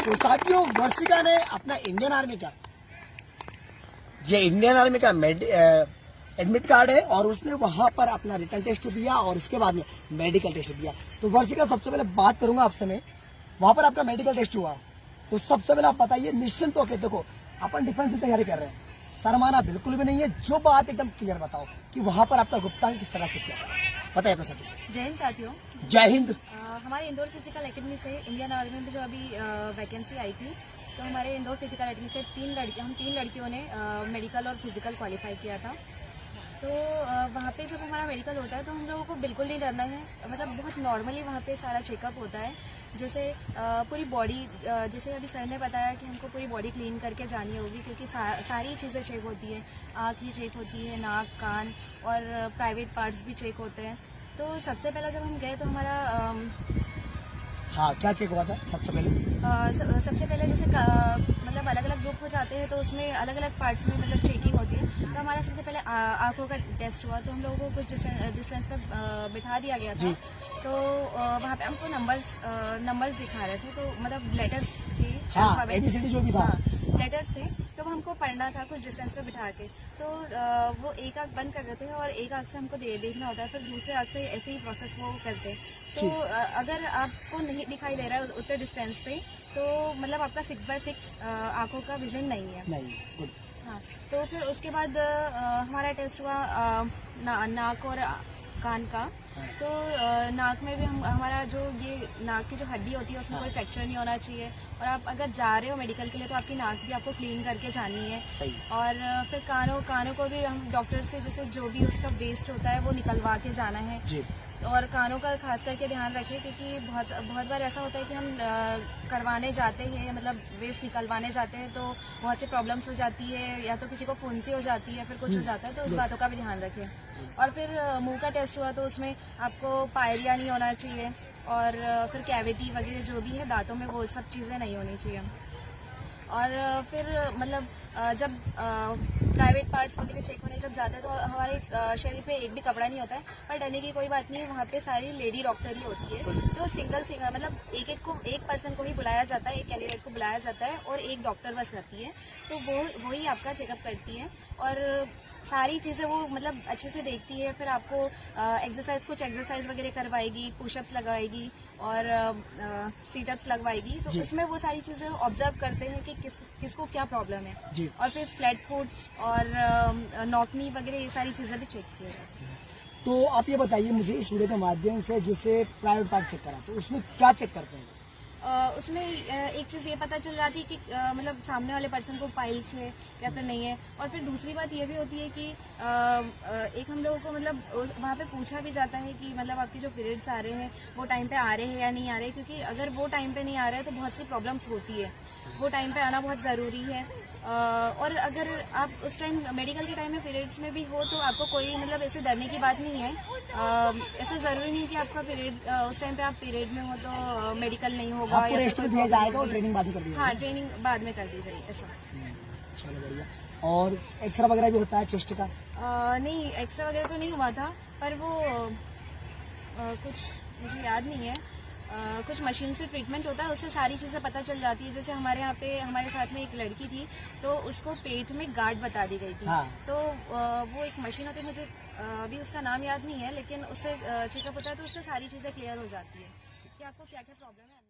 तो साथियों वर्षिका ने अपना इंडियन आर्मी का एडमिट कार्ड है और उसने वहां पर अपना रिटर्न टेस्ट दिया और उसके बाद में मेडिकल टेस्ट दिया। तो वर्षिका सबसे पहले बात करूंगा आपसे मैं, वहां पर आपका मेडिकल टेस्ट हुआ तो सबसे पहले आप बताइए निश्चिंत होकर, देखो अपन डिफेंस की तैयारी कर रहे हैं, शर्माना बिल्कुल भी नहीं है, जो बात एकदम क्लियर बताओ कि वहां पर आपका गुप्तांग किस तरह चेक किया, बताइए अपने साथी। जय हिंद साथियों। जय हिंद। हमारे इंदौर फिजिकल एकेडमी से इंडियन आर्मी में जो अभी वैकेंसी आई थी, तो हमारे इंदौर फिजिकल एकेडमी से हम तीन लड़कियों ने मेडिकल और फिजिकल क्वालिफाई किया था। तो वहाँ पे जब हमारा मेडिकल होता है तो हम लोगों को बिल्कुल नहीं डरना है, मतलब बहुत नॉर्मली वहाँ पे सारा चेकअप होता है। जैसे पूरी बॉडी, जैसे अभी सर ने बताया कि हमको पूरी बॉडी क्लीन करके जानी होगी, क्योंकि सारी चीज़ें चेक होती हैं, आँख ही चेक होती है, नाक, कान और प्राइवेट पार्ट्स भी चेक होते हैं। तो सबसे पहले जब हम गए तो हमारा हाँ क्या चेक हुआ था सबसे पहले? सबसे पहले जैसे मतलब अलग अलग ग्रुप हो जाते हैं तो उसमें अलग अलग पार्ट्स में मतलब चेकिंग होती है। तो हमारा सबसे पहले आंखों का टेस्ट हुआ, तो हम लोगों को कुछ डिस्टेंस पे बिठा दिया गया था। तो वहाँ पे हमको नंबर्स दिखा रहे थे, तो मतलब लेटर्स थे, हाँ, ABCD जो भी था, लेटर्स थे, तो हमको पढ़ना था कुछ डिस्टेंस पे बिठा के। तो वो एक आंख बंद कर देते हैं और एक आंख से हमको देखना होता है, फिर दूसरे आंख से ऐसे ही प्रोसेस वो करते हैं। तो अगर आपको नहीं दिखाई दे रहा है उतने डिस्टेंस पे, तो मतलब आपका 6x6 आंखों का विजन नहीं है। नहीं। हाँ, तो फिर उसके बाद हमारा टेस्ट हुआ नाक और कान का। तो नाक में भी हमारा जो ये नाक की जो हड्डी होती है उसमें कोई फ्रैक्चर नहीं होना चाहिए, और आप अगर जा रहे हो मेडिकल के लिए तो आपकी नाक भी आपको क्लीन करके जानी है। सही। और फिर कानों को भी हम डॉक्टर से जैसे जो भी उसका वेस्ट होता है वो निकलवा के जाना है जी। और कानों का खास करके ध्यान रखें, क्योंकि बहुत बार ऐसा होता है कि हम करवाने जाते हैं, मतलब वेस्ट निकलवाने जाते हैं, तो बहुत सी प्रॉब्लम्स हो जाती है, या तो किसी को फुंसी हो जाती है, फिर कुछ हो जाता है, तो उस बातों का भी ध्यान रखें। और फिर मुंह का टेस्ट हुआ तो उसमें आपको पायरिया नहीं होना चाहिए, और फिर कैविटी वगैरह जो भी है दांतों में वो सब चीज़ें नहीं होनी चाहिए। और फिर मतलब जब प्राइवेट पार्ट्स वगैरह चेक होने जब जाते हैं तो हमारे शरीर पे एक भी कपड़ा नहीं होता है, पर डरने की कोई बात नहीं है, वहाँ पे सारी लेडी डॉक्टर ही होती है। तो सिंगल मतलब एक पर्सन को ही बुलाया जाता है, एक कैंडिडेट को बुलाया जाता है और एक डॉक्टर बस रहती है, तो वो ही आपका चेकअप करती है और सारी चीज़ें वो मतलब अच्छे से देखती है। फिर आपको कुछ एक्सरसाइज वगैरह करवाएगी, पुशअप्स लगाएगी और सीटअप्स लगवाएगी, तो इसमें वो सारी चीज़ें ऑब्जर्व करते हैं कि किसको क्या प्रॉब्लम है। और फिर फ्लैट फुट और नॉकनी वगैरह ये सारी चीज़ें भी चेक की जाती है। तो आप ये बताइए मुझे इस वीडियो के माध्यम से, जिससे प्राइवेट पार्ट चेक करा तो उसमें क्या चेक करते हैं? उसमें एक चीज़ ये पता चल जाती है कि मतलब सामने वाले पर्सन को पाइल्स है या फिर नहीं है। और फिर दूसरी बात ये भी होती है कि एक हम लोगों को मतलब वहाँ पे पूछा भी जाता है कि मतलब आपकी जो पीरियड्स आ रहे हैं वो टाइम पे आ रहे हैं या नहीं आ रहे, क्योंकि अगर वो टाइम पे नहीं आ रहे हैं तो बहुत सी प्रॉब्लम्स होती है, वो टाइम पे आना बहुत ज़रूरी है। और अगर आप उस टाइम मेडिकल के टाइम में पीरियड्स में भी हो तो आपको कोई मतलब ऐसे डरने की बात नहीं है। ऐसे ज़रूरी नहीं है कि आपका पीरियड उस टाइम पे आप पीरियड में हो तो मेडिकल नहीं होगा, आपको रेस्ट में दिया जाएगा और ट्रेनिंग बाद में कर दी जाएगी। हाँ, ट्रेनिंग बाद में कर दी जाएगी ऐसा। चलो बढ़िया। और एक्सरा वगैरह भी होता है चेस्ट का? नहीं, एक्सरा वगैरह तो नहीं हुआ था, पर वो कुछ मुझे याद नहीं है, कुछ मशीन से ट्रीटमेंट होता है, उससे सारी चीज़ें पता चल जाती है। जैसे हमारे यहाँ पे हमारे साथ में एक लड़की थी, तो उसको पेट में गार्ड बता दी गई थी। हाँ। तो वो एक मशीन होती है, मुझे अभी उसका नाम याद नहीं है, लेकिन उससे चेकअप होता है तो उससे सारी चीज़ें क्लियर हो जाती है कि आपको क्या क्या प्रॉब्लम है।